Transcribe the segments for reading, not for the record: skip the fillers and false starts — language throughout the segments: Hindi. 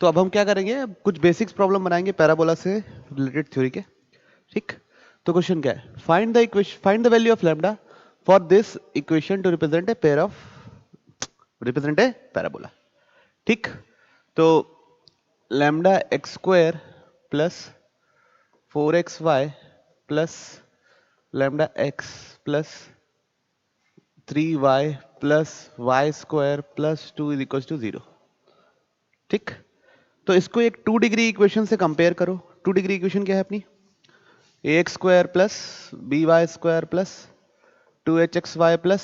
तो अब हम क्या करेंगे, अब कुछ बेसिक्स प्रॉब्लम बनाएंगे पैराबोला से रिलेटेड थ्योरी के। ठीक, तो क्वेश्चन क्या है, find the value of lambda for this equation to represent a parabola. ठीक, तो lambda x square plus 4xy plus lambda x plus 3y plus y square plus 2 is equal to 0। ठीक, तो इसको एक 2 डिग्री इक्वेशन से कंपेयर करो। 2 डिग्री इक्वेशन क्या है अपनी, A x square plus B y square plus 2hxy plus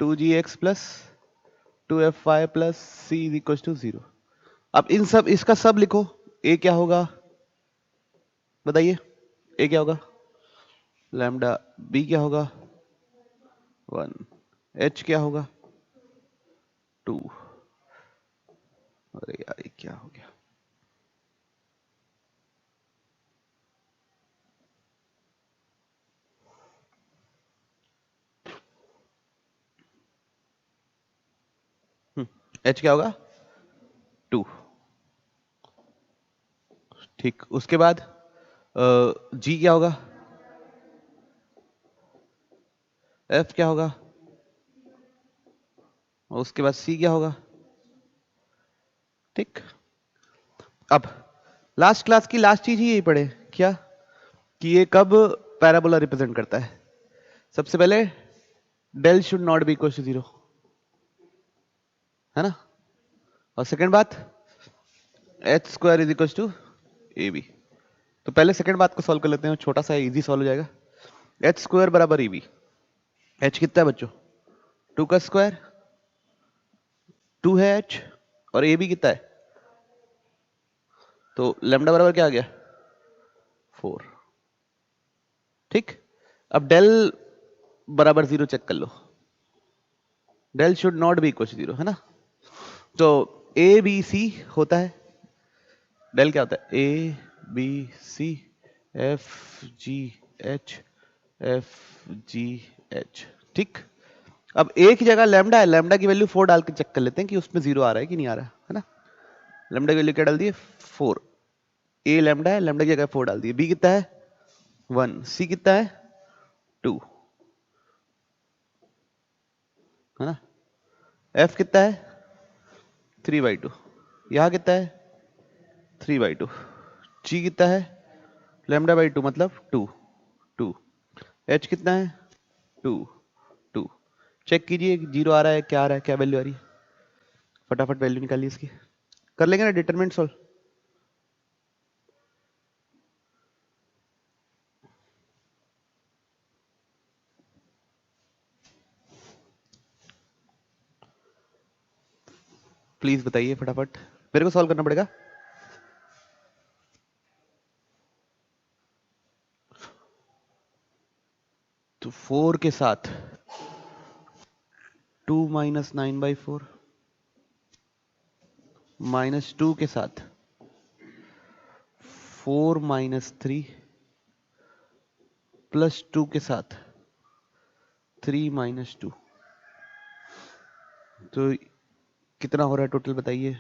2gx plus 2fy plus C is equal to 0। अब इन सब इसका सब लिखो। ए क्या होगा बताइए, ए क्या होगा, लैम्डा, बी क्या होगा 1, एच क्या होगा 2। अरे यार ये क्या हो गया, एच क्या होगा 2। ठीक, उसके बाद जी क्या होगा, एफ क्या होगा, और उसके बाद सी क्या होगा। ठीक, अब लास्ट क्लास की लास्ट चीज ही यही पढ़े क्या, कि ये कब पैराबोला रिप्रेजेंट करता है। सबसे पहले del should not be equal to 0, है ना, और सेकंड बात h square is equal to a b. तो पहले सेकंड बात को सॉल्व कर लेते हैं, छोटा सा इजी सॉल्व हो जाएगा। एच स्क्वायर बराबर ए बी, एच कितना है बच्चों 2 का स्क्वायर, 2 है एच, और ए बी कितना है, तो लैम्डा बराबर क्या आ गया 4। ठीक, अब डेल बराबर 0 चेक कर लो, del should not be equal to 0, है ना। तो ए बी सी होता है, डेल क्या होता है a b c f g h f g h. ठीक, अब ए की जगह लैम्डा है, लैम्डा की वैल्यू 4 डाल के चेक कर लेते हैं कि उसमें 0 आ रहा है कि नहीं आ रहा है ना। लैम्डा की वैल्यू क्या डाल दी 4, ए लैम्डा है, लैम्डा की जगह 4 डाल दी, बी कितना है 1, सी कितना है 2, है ना, एफ कितना है 3/2, यहां कितना है 3/2, जी कितना है लैम्डा बाई 2 मतलब 2 2, एच कितना है 2 2। चेक कीजिए 0 आ रहा है, क्या आ रहा है, क्या वैल्यू आ रही है, फटाफट वैल्यू निकालिए इसकी, कर लेंगे ना डिटरमिनेंट सॉल्व। प्लीज बताइए फटाफट, मेरे को सॉल्व करना पड़ेगा। तो 4 के साथ 2 माइनस 9/4 माइनस 2 के साथ 4 माइनस 3 प्लस 2 के साथ 3 माइनस 2, तो कितना हो रहा है टोटल बताइए,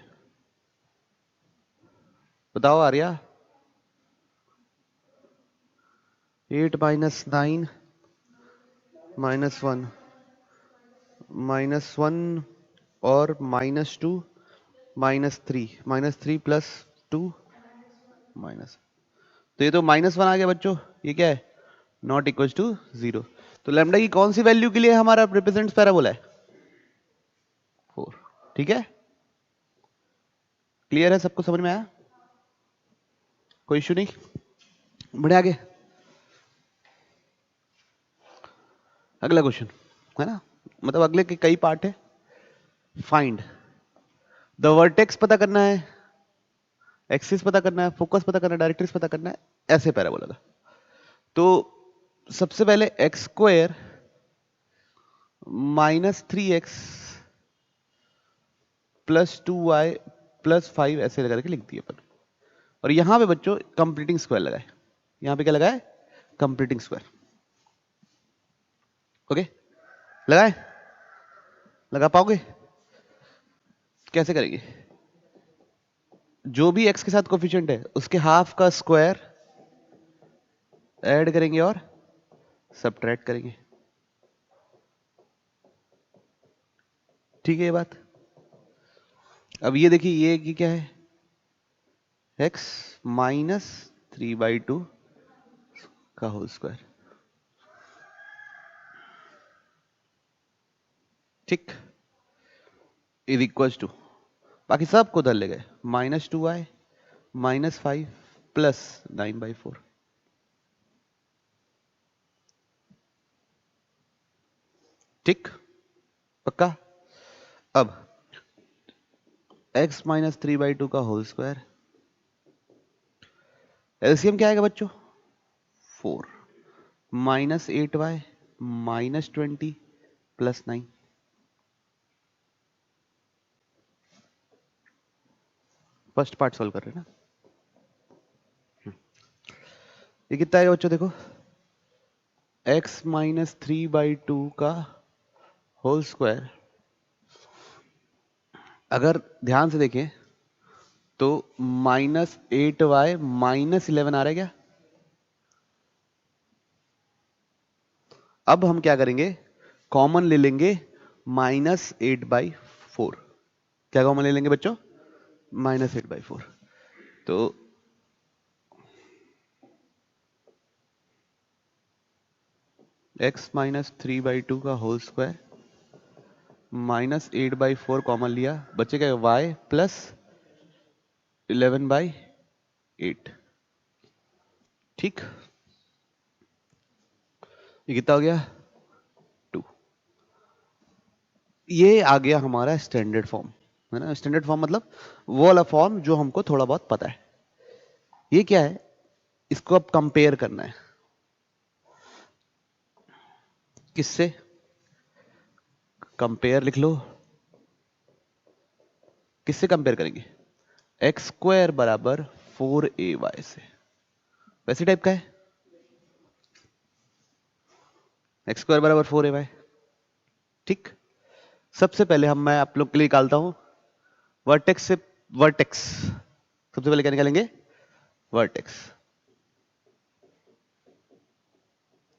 बताओ आर्या। 8 माइनस 9 -1 -1 और -2 -3 प्लस 2 माइनस, तो ये तो -1 आ गया बच्चों, ये क्या है नॉट इक्वल टू 0। तो लैम्डा की कौन सी वैल्यू के लिए हमारा रिप्रेजेंट पैराबोला है 4। ठीक है, क्लियर है, सबको समझ में आया, कोई इश्यू नहीं, बढ़े आगे। अगला क्वेश्चन है ना, मतलब अगले के कई पार्ट है। फाइंड द वर्टेक्स पता करना है, एक्सिस पता करना है, फोकस पता करना है, डायरेक्ट्रिक्स पता करना है, ऐसे पैराबोला का। तो सबसे पहले x square -3x plus 2y plus 5 ऐसे लगा के लिख दिए अपन, और यहां पे बच्चों कंप्लीटिंग स्क्वायर लगाए, यहां पे क्या लगाए कंप्लीटिंग स्क्वायर। ओके, लगाए, लगा पाओगे, कैसे करेंगे, जो भी x के साथ कोफिशिएंट है उसके हाफ का स्क्वायर ऐड करेंगे और सब्ट्रैक्ट करेंगे। ठीक है ये बात। अब ये देखिए ये की क्या है, x माइनस 3/2 का होल स्क्वायर। ठीक, इज इक्वल टू, बाकी सब को उधर ले गए, -2y -5 प्लस 9/4। ठीक, पक्का। अब x माइनस 3/2 का होल स्क्वायर, एलसीएम क्या आएगा बच्चों, 4 -8y -20 plus 9। First part solve कर रहे हैं ना। ये कितना आएगा बच्चों, देखो x माइनस 3/2 का होल स्क्वायर, अगर ध्यान से देखें तो -8y -11 आ रहा है क्या। अब हम क्या करेंगे, कॉमन ले लेंगे -8/4। क्या कॉमन ले लेंगे बच्चों, -8/4। तो x माइनस 3/2 का होल स्क्वायर -8/4 कॉमन लिया, बचेगा y प्लस 11/8। ठीक, ये कितना हो गया, 2। ये आ गया हमारा स्टैंडर्ड फॉर्म, है ना। स्टैंडर्ड फॉर्म मतलब वो वाला फॉर्म जो हमको थोड़ा बहुत पता है। ये क्या है, इसको अब कंपेयर करना है किससे, कंपेयर लिख लो, किससे कंपेयर करेंगे, एक्स स्क्वायर बराबर 4ay से। वैसे टाइप का है, एक्स स्क्वायर बराबर 4ay। ठीक, सबसे पहले मैं आप लोग के लिए निकालता हूं वर्टेक्स से वर्टेक्स। सबसे पहले क्या निकालेंगे, वर्टेक्स।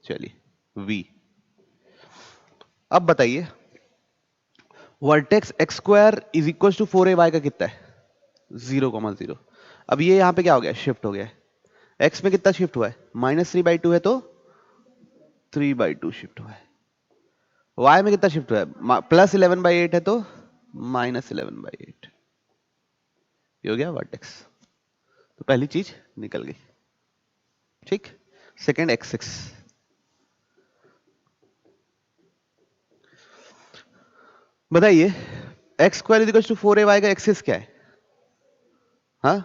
चलिए v। अब बताइए vertex x square is equal to 4ay का कितना है, 0,0। अब ये यहां पे क्या हो गया, शिफ्ट हो गया है। x में कितना शिफ्ट हुआ है, -3/2 है तो 3/2 शिफ्ट हुआ है। y में कितना शिफ्ट हुआ है, +11/8 है तो -11/8। ये हो गया वर्टेक्स। तो पहली चीज निकल गई। ठीक, सेकेंड एक्सिस, बताइए x square is to 4ay का एक्सिस क्या है, हाँ,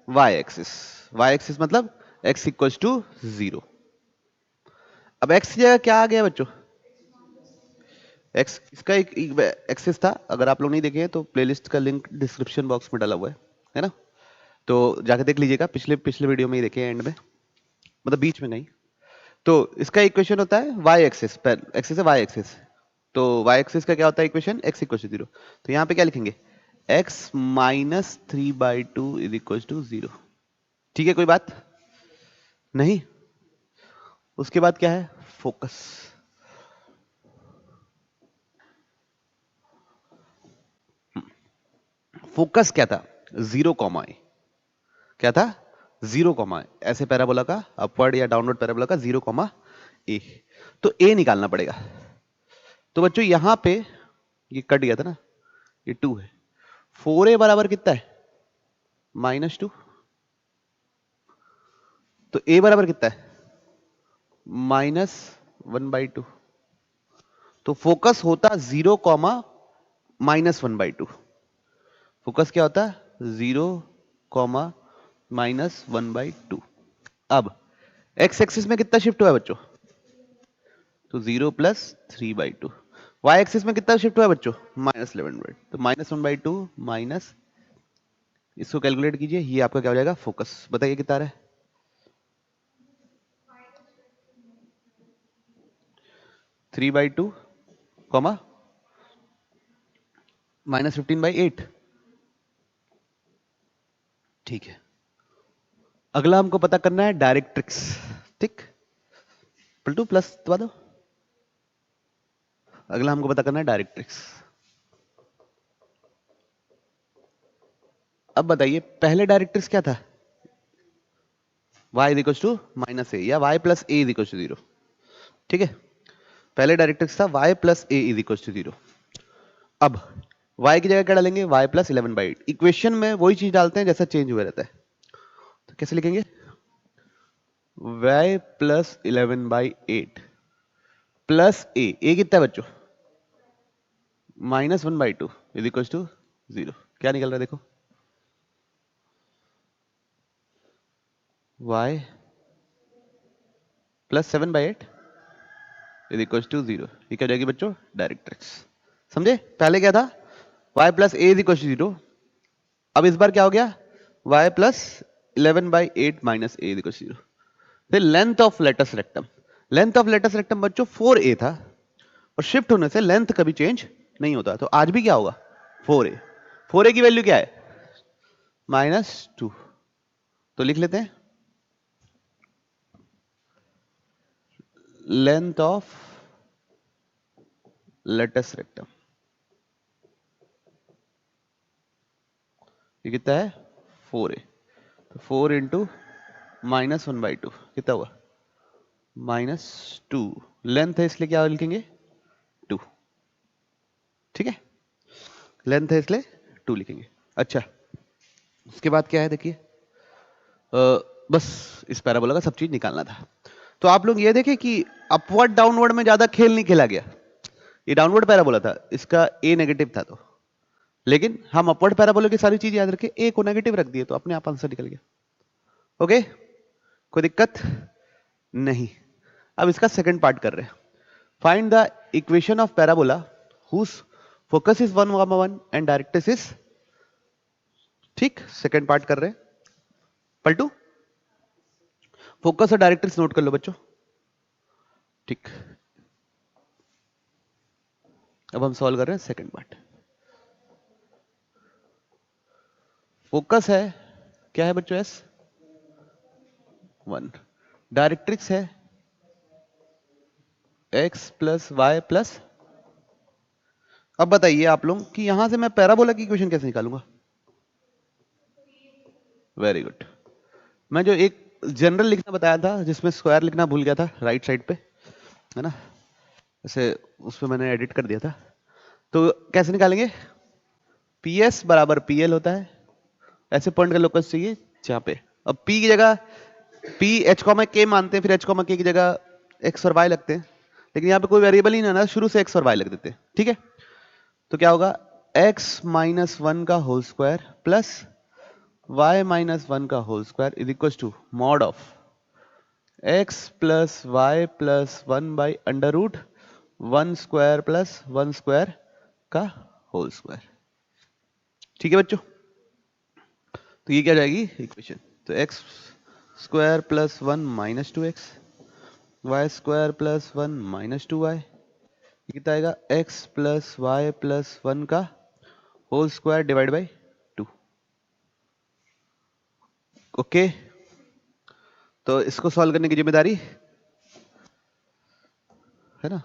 y एक्सिस। y एक्सिस मतलब x इक्वल टू 0। अब x की जगह क्या आ गया बच्चों, x इसका एक एक्सिस था, अगर आप लोग नहीं देखे हैं तो प्लेलिस्ट का लिंक डिस्क्रिप्शन बॉक्स में डाला हुआ है ना। तो जाकर देख लीजिएगा, पिछले पिछले वीडियो में ही देखे एंड में, मतलब बीच में नहीं। तो इसका इक्वेशन होता है y एक्सिस, एक्सिस है y एक्सिस। तो y एक्सिस का क्या होता है इक्वेशन, x इक्वल टू 0। तो यहाँ पे क्या लिखेंगे, x minus 3/2 is equal to 0। ठीक है, कोई बात नहीं। उसके बाद क्या है, फोकस। फोकस क्या था, 0, क्या था, 0, ऐसे पैराबोला का अपवर्ड या डाउनवर्ड पैराबोला का 0, तो a निकालना पड़ेगा। तो बच्चों यहां पे ये कट गया था ना, ये 2 है, 4a बराबर कितना है, -2। तो a बराबर कितना है, -1/2। तो फोकस होता 0, -1/2। फोकस क्या होता है, 0, -1/2। अब x एक्सिस में कितना शिफ्ट हुआ है बच्चों, तो 0 प्लस 3/2। y एक्सिस में कितना शिफ्ट हुआ है बच्चों, -11/2। तो -1/2 माइनस, इसको कैलकुलेट कीजिए, ये आपका क्या हो जाएगा, फोकस। बताइए कितना आ रहा है, 3/2, -15/8। ठीक है, अगला हमको पता करना है डायरेक्ट्रिक्स। ठीक, पलटू प्लस दबा दो। अगला हमको पता करना है डायरेक्ट्रिक्स। अब बताइए पहले डायरेक्ट्रिक्स क्या था? y is equal to minus A या y plus A is equal to 0। ठीक है, पहले डायरेक्ट्रिक्स था y plus A is equal to 0। अब y की जगह क्या डालेंगे? y plus 11/8। इक्वेशन में वही चीज डालते हैं जैसा चेंज हुआ रहता है। तो कैसे लिखेंगे? y प्लस 11/8 प्लस ए कितना है बच्चों? -1/2 इज इक्वल टू 0। क्या निकल रहा है देखो, y plus 7/8 is equal to 0। ये क्या हो जाएगी बच्चों? डायरेक्ट्रिक्स। समझे? पहले क्या था? y plus A is equal to 0। अब इस बार क्या हो गया? y plus 11/8 minus a is equal to 0। फिर length of latus rectum, length of latus rectum बच्चों 4a था, और शिफ्ट होने से लेंथ कभी चेंज नहीं होता, तो आज भी क्या होगा? 4a। 4a की वैल्यू क्या है? -2। तो लिख लेते हैं लेंथ ऑफ लेटस रेक्टम, ये कितना है? 4a। तो 4 इंटू -1/2 कितना हुआ? -2। लेंथ है इसलिए क्या लिखेंगे? 2। ठीक है, लेंथ है इसलिए 2 लिखेंगे। अच्छा, उसके बाद क्या है देखिए, बस इस पैराबोला का सब चीज निकालना था। तो आप लोग ये देखें कि अपवर्ड डाउनवर्ड में ज्यादा खेल नहीं खेला गया। ये डाउनवर्ड पैराबोला था, इसका ए नेगेटिव था, तो लेकिन हम अपवर्ड पैराबोला की सारी चीज याद रखे, ए को नेगेटिव रख दिए तो अपने आप आंसर निकल गया। ओके, कोई दिक्कत नहीं। अब इसका सेकंड पार्ट कर रहे हैं। Find the equation of parabola whose focus is 1, 1 and directrix is. ठीक, सेकंड पार्ट कर रहे हैं। पलटू, फोकस और डायरेक्ट्रिक्स नोट कर लो बच्चों। ठीक, अब हम सॉल्व कर रहे हैं सेकंड पार्ट। फोकस है क्या है बच्चों? S1। डायरेक्ट्रिक्स है x प्लस वाई प्लस। अब बताइए आप लोग कि यहां से मैं पैराबोला की इक्वेशन कैसे निकालूंगा? Very good. मैं जो एक जनरल लिखना बताया था जिसमें स्क्वायर लिखना भूल गया था राइट साइड पे, है ना, ऐसे उस पर मैंने एडिट कर दिया था। तो कैसे निकालेंगे? पी एस बराबर पी एल होता है, ऐसे पॉइंट का लोकस चाहिए जहां पे। अब पी की जगह पी एच कॉमा के मानते हैं, फिर एच कॉमा के की जगह एक्स और वाई लगते हैं, लेकिन यहाँ पे कोई वेरिएबल ही ना, शुरू से एक्स और वाई लग देते हैं। ठीक है, तो क्या होगा? x माइनस 1 का whole square plus y minus 1 का whole square is equal to mod of x plus y plus 1 by under root 1 square plus 1 square का होल स्क्वायर। ठीक है बच्चों, तो ये क्या जाएगी इक्वेशन? तो x square plus 1 minus 2x, y square plus 1 minus 2y, ये कितना आएगा? x प्लस वाई प्लस 1 का whole square divide by 2। Okay, तो इसको सॉल्व करने की जिम्मेदारी है ना,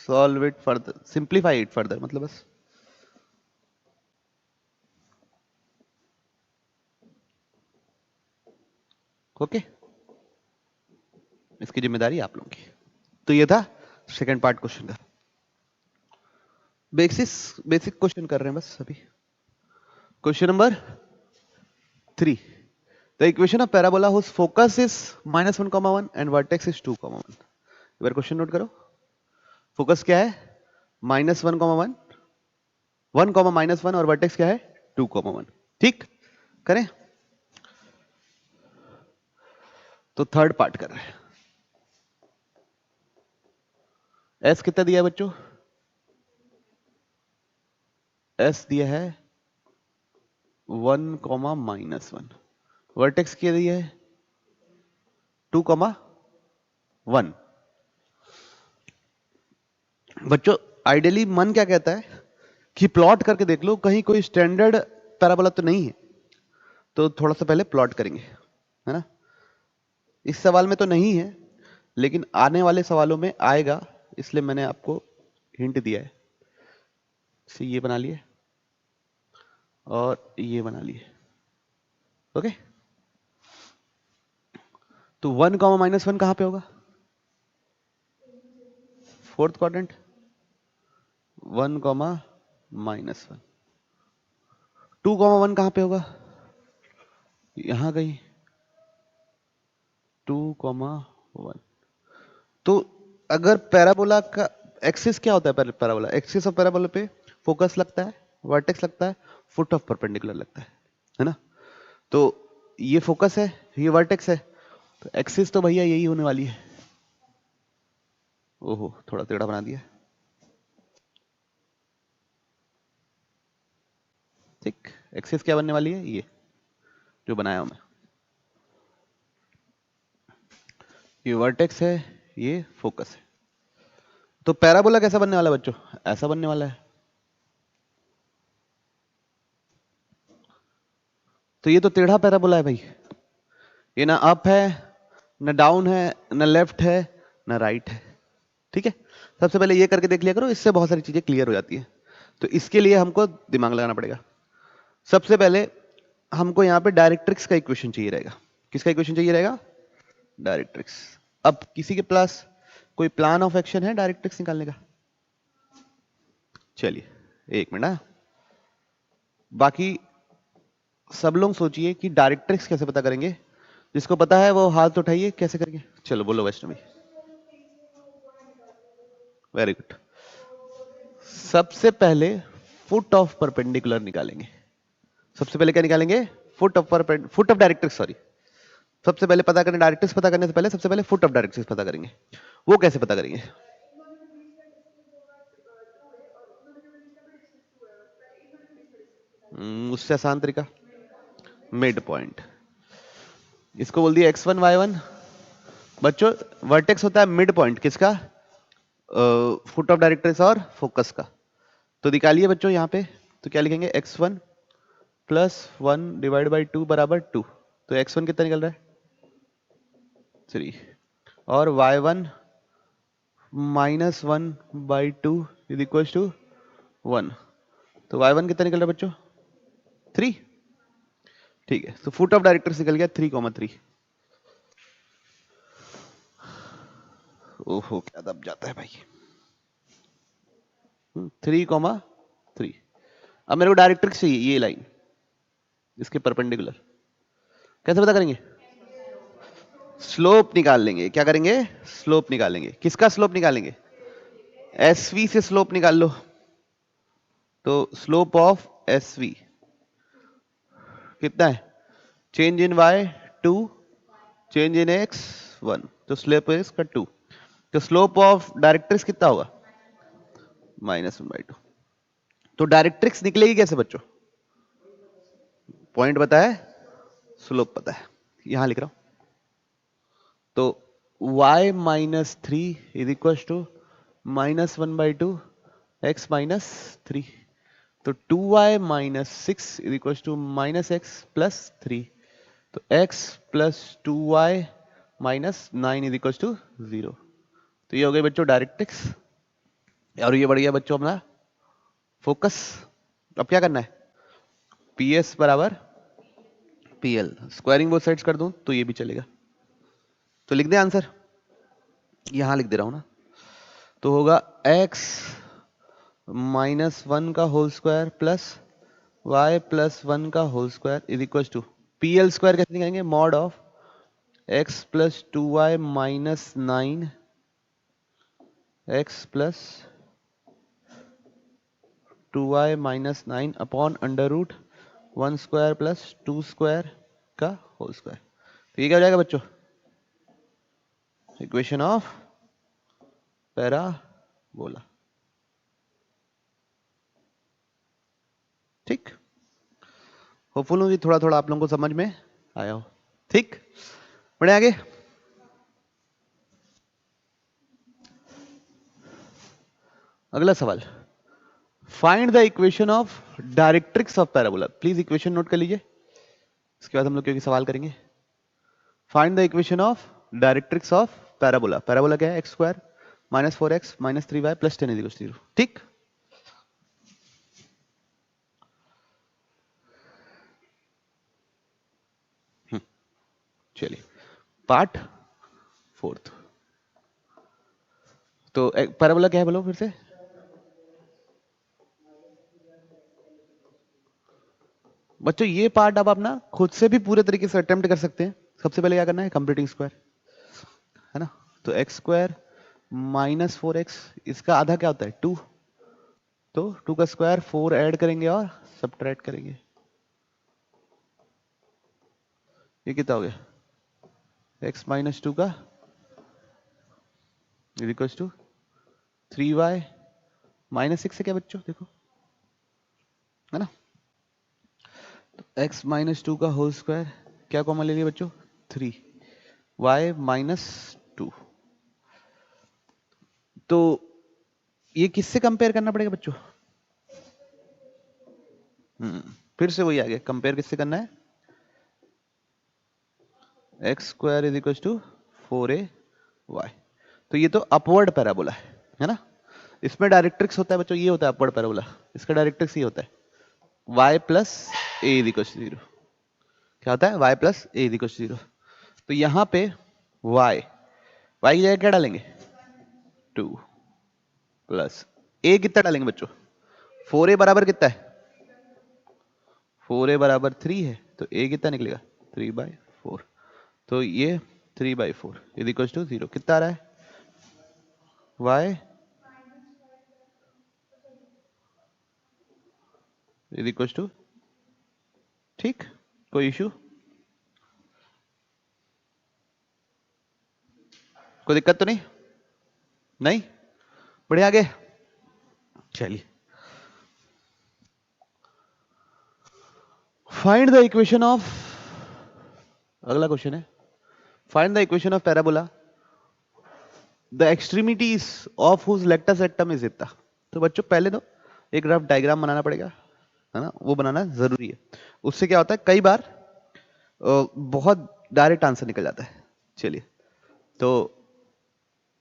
solve it further, simplify it further, मतलब बस। ओके, इसकी जिम्मेदारी आप लोगों की। तो ये था सेकंड पार्ट क्वेश्चन का। बेसिक क्वेश्चन कर रहे हैं बस अभी। Question number 3, the equation of parabola whose focus is -1, 1 and vertex is 2, 1। एक बार क्वेश्चन नोट करो। फोकस क्या है? -1, 1, 1, -1, और वर्टेक्स क्या है? 2, 1। ठीक, करें? तो थर्ड पार्ट कर रहे हैं। एस कितना दिया है बच्चों? एस दिया है 1, -1। वर्टेक्स क्या दिया है? 2, 1। बच्चों आइडियली मन क्या कहता है कि प्लॉट करके देख लो कहीं कोई स्टैंडर्ड पैराबोला तो नहीं है। तो थोड़ा सा पहले प्लॉट करेंगे, है ना। इस सवाल में तो नहीं है, लेकिन आने वाले सवालों में आएगा, इसलिए मैंने आपको हिंट दिया है। ये बना लिए और ये बना लिए, ओके। तो 1 कॉमा -1 कहां पे होगा? Fourth quadrant. 1 कॉमा -1। 2 कॉमा 1 कहां पे होगा? यहां कहीं। 2 कॉमा 1। तो अगर पैराबोला का एक्सिस क्या होता है? पैराबोला एक्सिस ऑफ पैराबोला पे फोकस लगता है, वर्टेक्स लगता है, फुट ऑफ परपेंडिकुलर लगता है ना। तो ये फोकस है, ये वर्टेक्स है, तो एक्सिस तो भैया यही होने वाली है। ओहो, थोड़ा टेढ़ा बना दिया, ठीक। एक्सिस क्या बनने वाली है? ये जो बनाया हूं मैं, ये वर्टेक्स है, ये फोकस है। तो पैराबोला कैसा बनने वाला है बच्चों? ऐसा बनने वाला है। तो ये तो टेढ़ा पैराबोला है भाई, ये ना अप है, ना डाउन है, ना लेफ्ट है, ना राइट है, ठीक है। सबसे पहले ये करके देख लिया करो, इससे बहुत सारी चीजें क्लियर हो जाती है। तो इसके लिए हमको दिमाग लगाना पड़ेगा। सबसे पहले हमको यहाँ पे डायरेक्ट्रिक्स का इक्वेशन चाहिए रहेगा। किसका इक्वेशन चाहिए रहेगा? डायरेक्ट्रिक्स। अब किसी के पास कोई प्लान ऑफ एक्शन है डायरेक्ट्रिक्स निकालने का? चलिए एक मिनट। बाकी सब लोग सोचिए कि डायरेक्ट्रिक्स कैसे पता करेंगे। जिसको पता है वो हाथ उठाइए, कैसे करेंगे? चलो बोलो वैष्णवी। Very good. सबसे पहले फुट ऑफ परपेंडिकुलर निकालेंगे। सबसे पहले क्या निकालेंगे? Foot of directrix, sorry. सबसे पहले पता करें डायरेक्ट्रिक्स, पता करने से पहले सबसे पहले फुट ऑफ डायरेक्ट्रिक्स पता करेंगे। वो कैसे पता करेंगे? उससे आसान तरीका, मिड पॉइंट। इसको बोल दिया x1 y1। बच्चों वर्टेक्स होता है मिड पॉइंट, किसका? फुट ऑफ डायरेक्ट्रिक्स और फोकस का। तो निकालिए बच्चों यहाँ पे। तो क्या लिखेंगे? x1 प्लस 1 डिवाइड बाई 2 बराबर 2। तो x1 कितना निकल रहा है? 3। और y1 -1 by 2 is equal to 1। तो y1 कितना निकल रहा है बच्चों? 3। ठीक है, तो फुट ऑफ डायरेक्ट्रिक्स निकल गया 3,3। ओहो क्या दब जाता है भाई। 3,3। अब मेरे को डायरेक्ट्रिक्स चाहिए, ये लाइन इसके परपेंडिकुलर। कैसे पता करेंगे? स्लोप निकाल लेंगे। क्या करेंगे? स्लोप निकालेंगे। किसका स्लोप निकालेंगे? SV से स्लोप निकाल लो। तो स्लोप ऑफ SV कितना है? Change in y 2, change in x 1। तो स्लोप है इसका 2। तो स्लोप ऑफ डायरेक्ट्रिक्स कितना होगा? -1/2। तो डायरेक्ट्रिक्स निकलेगी कैसे बच्चों? पॉइंट पता है, स्लोप पता है, यहां लिख रहा हूं। तो y -3 is equal to -1/2 x -3। तो 2y -6 is equal to -x plus 3। तो x plus 2y -9 is equal to 0। तो ये हो गई बच्चों डायरेक्ट्रिक्स, और ये बढ़ गया बच्चों अपना फोकस। अब क्या करना है? PS बराबर PL। स्क्वायरिंग बोथ साइड्स कर दूं तो ये भी चलेगा। तो लिख दे आंसर, यहां लिख दे रहा हूं ना। तो होगा x -1 का whole square plus y plus 1 का whole square is equal to PL square कैसे निकालेंगे? Mod of x plus 2y -9 x plus 2y -9 upon under root 1 square plus 2 square का होल स्क्वायर। तो ये क्या हो जाएगा बच्चों? Equation of parabola. ठीक, होपफुल हूँ कि थोड़ा थोड़ा आप लोगों को समझ में आया हो। ठीक, बढ़े आगे। अगला सवाल, find the equation of directrix of parabola. Please equation note कर लीजिए। इसके बाद हम लोग क्योंकि सवाल करेंगे, find the equation of directrix of parabola. Parabola क्या है? X square minus 4x minus 3y plus 10 is 0। ठीक, चलिए पार्ट फोर्थ। तो पैराबोला क्या है बोलो फिर से? बच्चों ये पार्ट आप अपना खुद से भी पूरे तरीके से अटेम्प्ट कर सकते हैं। सबसे पहले क्या करना है? कंप्लीटिंग स्क्वायर, है ना? तो एक्स स्क्वायर माइनस 4x, इसका आधा क्या होता है? 2। तो 2 का स्क्वायर 4 ऐड करेंगे और सब्ट्रैक्ट करेंगे, ये कितना हो गया? x माइनस 2 का is equal to 3y minus 6 है क्या बच्चों? देखो, है ना? तो x माइनस 2 का होल स्क्वायर क्या कॉमन ले लिया बच्चों? 3, y माइनस 2। तो ये किससे कंपेयर करना पड़ेगा बच्चों? फिर से वही आ गया, कंपेयर किससे करना है? X square is equal to 4ay। तो ये तो अपवर्ड पैराबोला है ना? इसमें डायरेक्ट्रिक्स होता है बच्चों, ये होता है अपवर्ड पैराबोला, इसका डायरेक्ट्रिक्स ये होता है y plus A is equal to 0। क्या होता है? y plus A is equal to 0। तो यहां पे y की जगह क्या डालेंगे? 2 प्लस ए कितना डालेंगे बच्चों? 4a बराबर कितना है? 4a बराबर 3 है, तो a कितना निकलेगा? 3/4। तो ये 3/4 इज इक्वल टू 0। कितना आ रहा है? y इज इक्वल टू, ठीक, कोई इशू? कोई दिक्कत तो नहीं? नहीं, बढ़िया, आगे चलिए। फाइंड द इक्वेशन ऑफ, अगला क्वेश्चन है, find the equation of parabola the extremities of whose latus rectum is इतना। तो बच्चों पहले तो एक रफ डायग्राम बनाना पड़ेगा, है ना? वो बनाना जरूरी है। उससे क्या होता है, कई बार बहुत डायरेक्ट आंसर निकल जाता है। चलिए, तो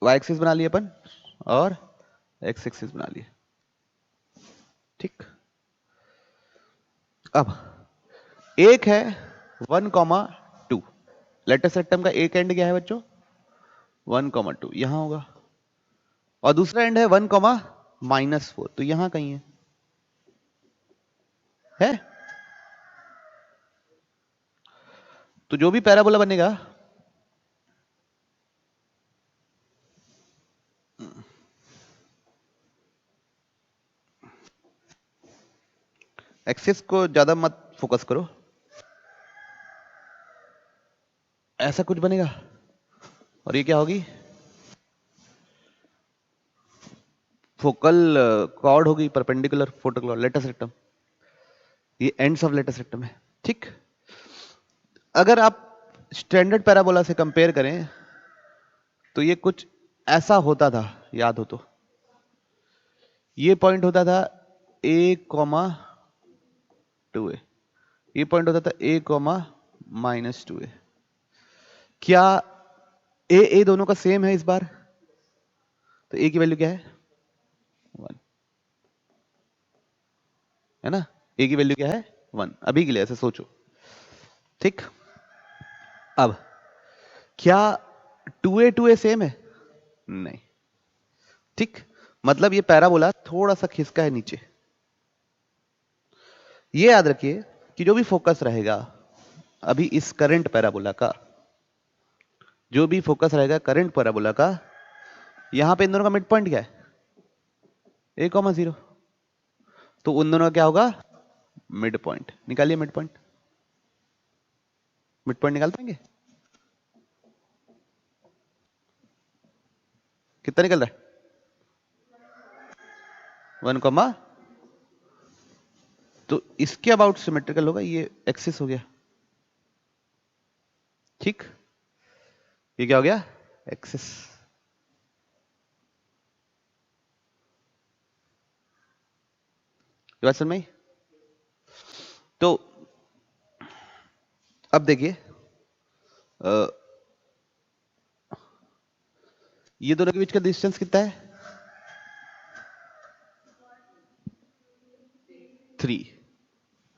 y एक्सिस बना लिए अपन और x एक्सिस बना लिए, ठीक। अब एक है 1,2, लेटेस्ट रेक्टम का एक एंड क्या है बच्चों? 1,2 यहां होगा, और दूसरा एंड है 1,-4, तो यहां कहीं है। तो जो भी पैराबोला बनेगा, एक्सिस को ज्यादा मत फोकस करो, ऐसा कुछ बनेगा, और ये क्या होगी? फोकल कॉर्ड होगी, perpendicular focal cord, latus rectum. ये एंड्स ऑफ लेटेस्ट रेक्टम है, ठीक। अगर आप स्टैंडर्ड पैराबोला से कंपेयर करें तो ये कुछ ऐसा होता था, याद हो तो। ये पॉइंट होता था a,2a, ये पॉइंट होता था a,-2a। क्या a दोनों का सेम है इस बार? तो a की वैल्यू क्या है? 1, है ना? a की वैल्यू क्या है? 1, अभी के लिए ऐसे सोचो, ठीक। अब क्या 2a सेम है? नहीं, ठीक। मतलब ये पैराबोला थोड़ा सा खिसका है नीचे। ये याद रखिए कि जो भी फोकस रहेगा अभी इस करंट पैराबोला का, जो भी फोकस रहेगा करंट पैराबोला का, यहां पे इन दोनों का मिड पॉइंट क्या है? a,0। तो उन दोनों का क्या होगा? Mid point. निकालिए मिड पॉइंट, मिड पॉइंट निकाल पाएंगे? कितना निकल रहा है? 1, तो इसके अबाउट सिमेट्रिकल होगा, ये एक्सिस हो गया, ठीक। ये क्या हो गया? एक्सिस। ये बात समझ में आई? तो अब देखिए ये दोनों के बीच का डिस्टेंस कितना है? 3,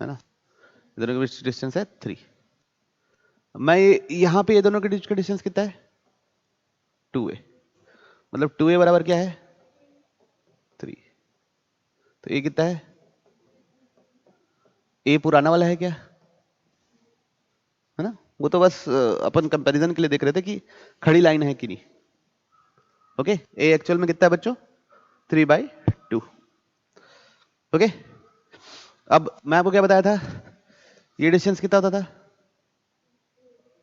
है ना? ये दोनों के बीच डिस्टेंस है 3। मैं यहां पे ये दोनों के बीच का डिस्टेंस कितना है? 2a। मतलब 2a बराबर क्या है? 3। तो ये कितना है? a पुराना वाला है क्या, है ना? वो तो बस अपन कंपैरिजन के लिए देख रहे थे कि खड़ी लाइन है कि नहीं। ओके, a एक्चुअल में कितना है बच्चों? 3/2। ओके, अब मैं आपको क्या बताया था, ये डिस्टेंस कितना होता था?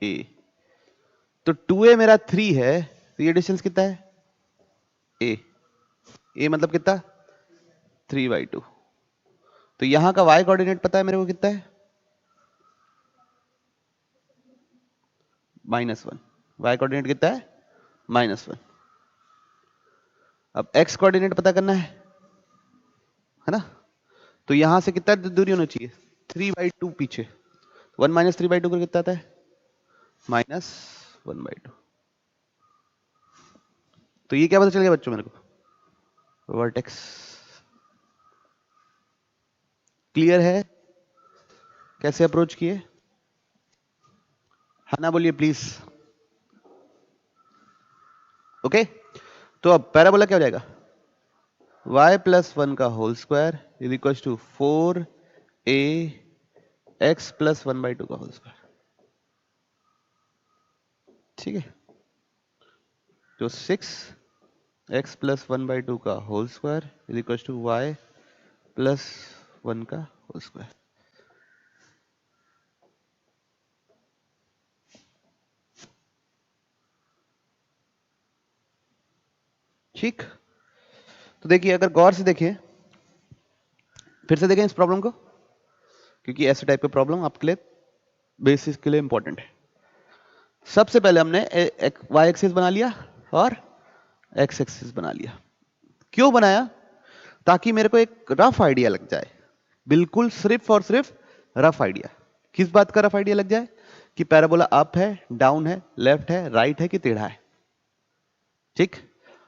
a। तो 2a मेरा 3 है, तो ये डिस्टेंस कितना है? a मतलब कितना? 3/2। तो यहां का y कोऑर्डिनेट पता है मेरे को कितना है? -1। y कोऑर्डिनेट कितना है? -1। अब x कोऑर्डिनेट पता करना है ना? तो यहां से कितना दूरी होनी चाहिए? 3/2 पीछे। 1 - 3/2 कर कितना आता है? -1/2। तो ये क्या पता चल गया बच्चों मेरे को? वर्टेक्स। क्लियर है कैसे अप्रोच किए? है ना? बोलिए प्लीज। ओके, तो अब पैराबोला क्या हो जाएगा? y + 1 का whole square is equal to 4a x + 1/2 का होल स्क्वायर। ठीक है, तो 6x + 1/2 का whole square is equal to y + 1 का होल स्क्वायर। ठीक, तो देखिए अगर गौर से देखिए, फिर से देखें इस प्रॉब्लम को, क्योंकि ऐसे टाइप के प्रॉब्लम आपके लिए बेसिस के लिए इंपॉर्टेंट है। सबसे पहले हमने y एक्सिस बना लिया और x एक्सिस बना लिया। क्यों बनाया? ताकि मेरे को एक रफ आइडिया लग जाए, बिल्कुल सिर्फ और सिर्फ रफ आइडिया। किस बात का रफ आइडिया लग जाए? कि पैराबोला अप है, डाउन है, लेफ्ट है, राइट है कि टेढ़ा है। ठीक,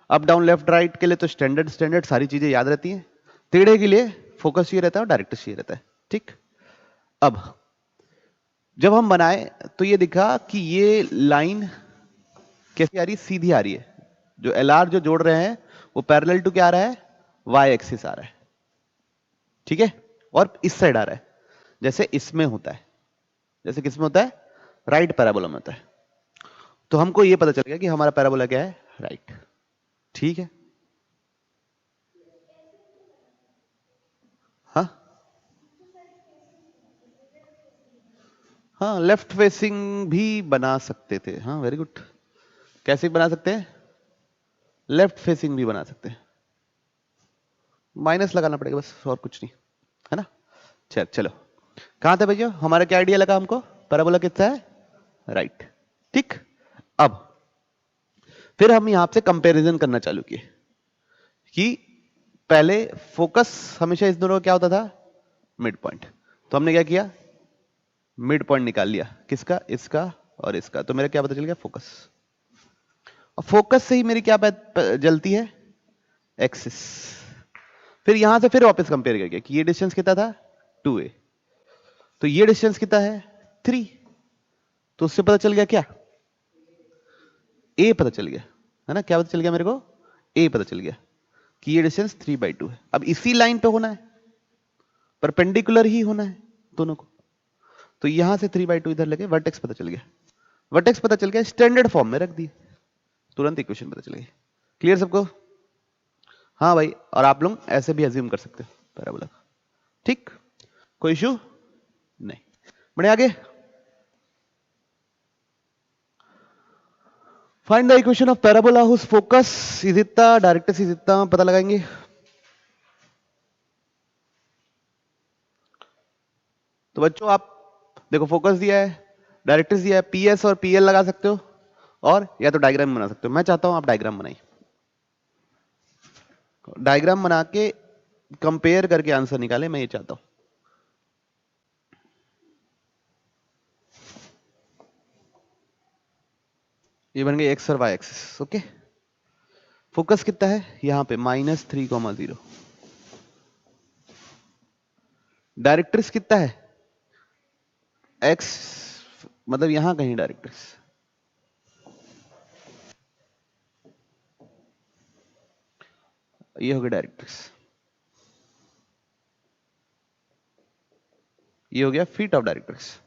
अप डाउन लेफ्ट राइट के लिए तो स्टैंडर्ड सारी चीजें याद रहती हैं, टेढ़े के लिए फोकस ये रहता है और डायरेक्टर्स ये रहता है। ठीक, अब जब हम बनाए तो ये दिखा कि ये लाइन कैसी आ रही है? सीधी आ रही है। जो LR जो जोड़ रहे हैं वो पैरेलल टू क्या आ रहा है? y एक्सिस आ रहा है। ठीक है, और इस साइड आ रहा है, जैसे इसमें होता है, जैसे किसमें होता है? राइट पैराबोला में होता है। तो हमको ये पता चल गया कि हमारा पैराबोला क्या है? राइट। ठीक है, हाँ हाँ, लेफ्ट फेसिंग भी बना सकते थे। हाँ, वेरी गुड। कैसे बना सकते हैं? लेफ्ट फेसिंग भी बना सकते हैं, माइनस लगाना पड़ेगा बस, और कुछ नहीं, है ना? चलो कहां थे भैया? हमारा क्या आइडिया लगा हमको? पैराबोला कितना है? राइट। ठीक, अब फिर हम यहां से कंपैरिजन करना चालू किए कि पहले फोकस हमेशा इस दोनों का क्या होता था? Mid point. तो हमने क्या किया? मिड पॉइंट निकाल लिया, किसका? इसका और इसका। तो मेरा क्या पता चल गया? फोकस। और फोकस से ही मेरी क्या जलती है? एक्सिस। फिर यहां से फिर वापस कंपेयर करके कि ये डिस्टेंस कितना था? 2a। तो ये डिस्टेंस कितना है? 3। तो उससे पता चल गया क्या? a पता चल गया, है ना? क्या पता चल गया मेरे को? a पता चल गया कि ये डिस्टेंस 3/2 है। अब इसी लाइन पे होना है, परपेंडिकुलर ही होना है दोनों को। तो यहां से 3/2 इधर लगे, वर्टेक्स पता चल गया। वर्टेक्स पता चल गया, स्टैंडर्ड फॉर्म में रख दी, तुरंत इक्वेशन पता चल गई। क्लियर सबको? हाँ भाई, और आप लोग ऐसे भी अज्यूम कर सकते हो पैराबोला का। ठीक, कोई इशू नहीं। बढ़े आगे। Find the equation of parabola whose focus is इतना, डायरेक्ट्रिक्स इज इतना, पता लगाएंगे। तो बच्चों आप देखो, फोकस दिया है, डायरेक्ट्रिक्स दिया है, PS और PL लगा सकते हो, और या तो डायग्राम बना सकते हो। मैं चाहता हूं आप डायग्राम बनाइए, डायग्राम बना के कंपेयर करके आंसर निकाले, मैं ये चाहता हूं। ये बन गई एक्स और वाई एक्सिस। ओके, फोकस कितना है यहाँ पे -3,0। डायरेक्ट्रिक्स कितना है एक्स, मतलब यहां कहीं डायरेक्ट्रिक्स, ये हो गया डायरेक्ट्रिक्स, ये हो गया फीट ऑफ डायरेक्ट्रिक्स।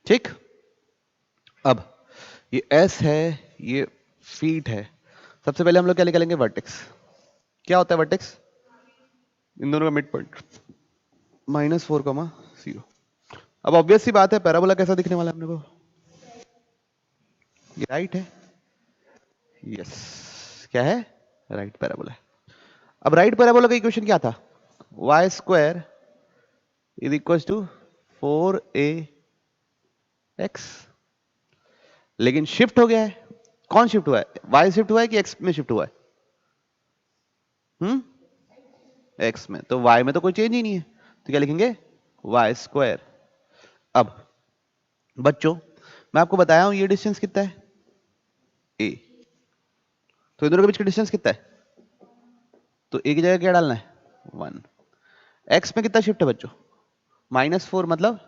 ठीक, अब ये एस है, ये फीट है। सबसे पहले हम लोग क्या निकालेंगे, वर्टेक्स। क्या होता है वर्टेक्स, इन दोनों का मिड पॉइंट -4,0। अब ऑब्वियस सी बात है, पैराबोला कैसा दिखने वाला है अपने को, ये राइट है, यस, क्या है, राइट पैराबोला है। अब राइट पैराबोला का इक्वेशन क्या था, y square is equal to 4ax, लेकिन शिफ्ट हो गया है। कौन शिफ्ट हुआ है, वाई शिफ्ट हुआ है कि एक्स में शिफ्ट हुआ है, एक्स में, तो वाई में तो कोई चेंज ही नहीं है, तो क्या लिखेंगे, वाई स्क्वायर। अब बच्चों मैं आपको बताया हूं ये डिस्टेंस कितना है, ए, तो इधर के बीच का डिस्टेंस कितना है, तो ए की जगह क्या डालना है, 1। एक्स में कितना शिफ्ट है बच्चों, -4, मतलब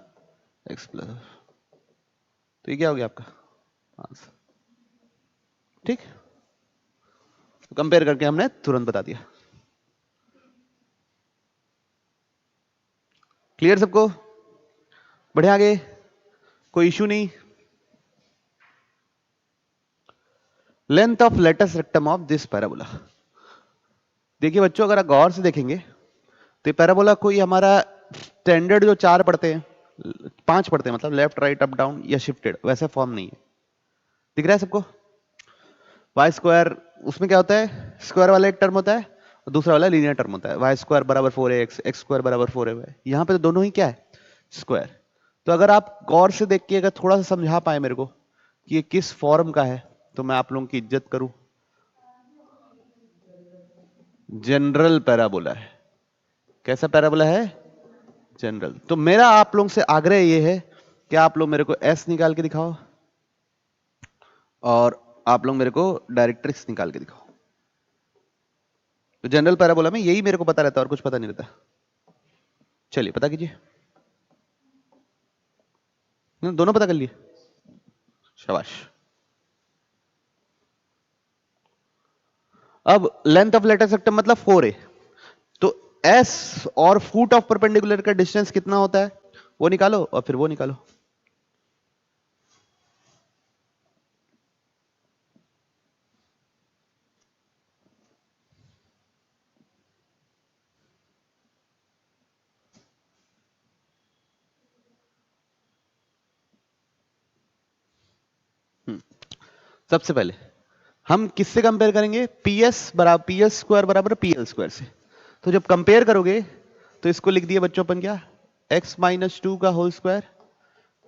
एक्स प्लस, तो ये क्या हो गया आपका आंसर। ठीक, तो कंपेयर करके हमने तुरंत बता दिया। क्लियर सबको, बढ़े आगे, कोई इश्यू नहीं। Length of latus rectum of this parabola. देखिए बच्चों, अगर आप गौर से देखेंगे तो ये पैराबोला कोई हमारा स्टैंडर्ड जो 4 पढ़ते हैं, 5 पढ़ते हैं, मतलब लेफ्ट राइट अप डाउन या शिफ्टेड, वैसा फॉर्म नहीं है। दिख रहा है सबको, वाई स्क्वायर, उसमें क्या होता है, स्क्वायर वाला एक टर्म होता है और दूसरा वाला लीनियर टर्म होता है, वाई स्क्वायर बराबर 4ax, एक्स स्क्वायर बराबर 4ay। यहाँ पे तो दोनों ही क्या है, स्क्वायर। तो अगर आप गौर से देख के अगर थोड़ा सा समझा पाए मेरे को कि ये किस फॉर्म का है, तो मैं आप लोगों की इज्जत करूं। जनरल पैराबोला है। कैसा पैराबोला है, जनरल। तो मेरा आप लोगों से आग्रह ये है कि आप लोग मेरे को एस निकाल के दिखाओ और आप लोग मेरे को डायरेक्ट्रिक्स निकाल के दिखाओ। तो जनरल पैराबोला में यही मेरे को पता रहता है और कुछ पता नहीं रहता। चलिए पता कीजिए, दोनों पता कर लिए, शाबाश। अब लेंथ ऑफ लेटेस्ट रेक्टम मतलब 4a, तो एस और फुट ऑफ परपेंडिकुलर का डिस्टेंस कितना होता है वो निकालो और फिर वो निकालो। सबसे पहले हम किससे कंपेयर करेंगे, पीएस स्क्वायर बराबर पीएल स्क्वायर से। तो जब कंपेयर करोगे तो इसको लिख दिए बच्चों अपन क्या, x-2 का होल स्क्वायर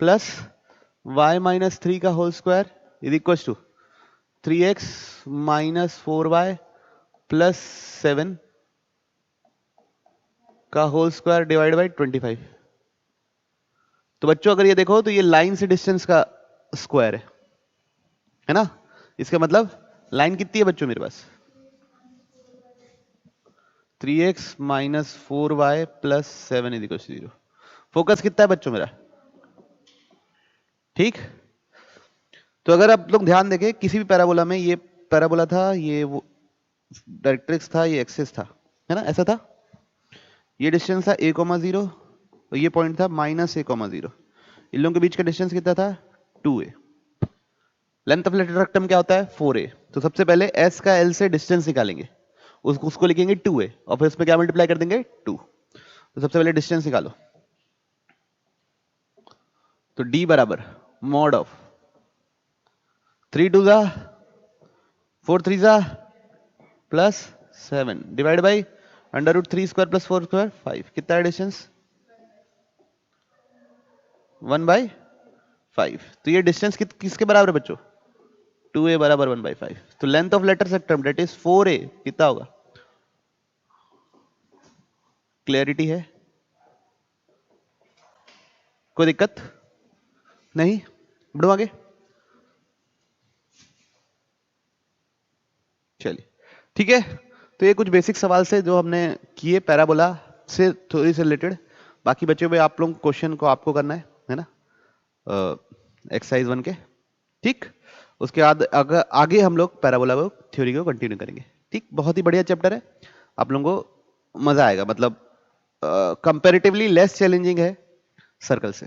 प्लस y-3 का whole square is equal to 3x - 4y plus 7 का होल स्क्वायर डिवाइड बाई 25। तो बच्चों अगर ये देखो तो ये लाइन से डिस्टेंस का स्क्वायर है ना। इसका मतलब लाइन कितनी है बच्चों मेरे पास, 3x - 4y plus 7 is equal to 0। Focus कितना है बच्चों मेरा, ठीक। तो अगर आप लोग ध्यान देखें किसी भी पैराबोला में, ये पैराबोला था, ये वो डायरेक्ट्रिक्स था, ये एक्सिस था, है ना, ऐसा था। ये डिस्टेंस था a,0 और ये पॉइंट था -a,0। इन लोगों के बीच का डिस्टेंस कितना था, 2a। Length of latus rectum क्या होता है, 4a। तो सबसे पहले s का l से डिस्टेंस निकालेंगे, उसको लिखेंगे 2a और फिर उसमें क्या मल्टीप्लाई कर देंगे 2। तो सबसे पहले डिस्टेंस निकालो, तो d बराबर मॉड ऑफ 3 2 जा 4 3 जा plus 7 divide by √3 square plus 4 square 5। कितना है डिस्टेंस, 1/5। तो ये डिस्टेंस किसके बराबर है बच्चों, 2a बराबर 1/5। तो length of latus rectum that is 4a कितना होगा, क्लियरिटी है, कोई दिक्कत नहीं, बढ़ो आगे। चलिए ठीक है, तो ये कुछ बेसिक सवाल से जो हमने किए पैराबोला से थोड़ी से रिलेटेड। बाकी बचे हुए आप लोग क्वेश्चन को आपको करना है ना, एक्सरसाइज 1 के। ठीक, उसके बाद आगे हम लोग पैराबोला को थ्योरी को कंटिन्यू करेंगे। ठीक, बहुत ही बढ़िया चैप्टर है, आप लोगों को मजा आएगा, मतलब कंपैरेटिवली लेस चैलेंजिंग है सर्कल से।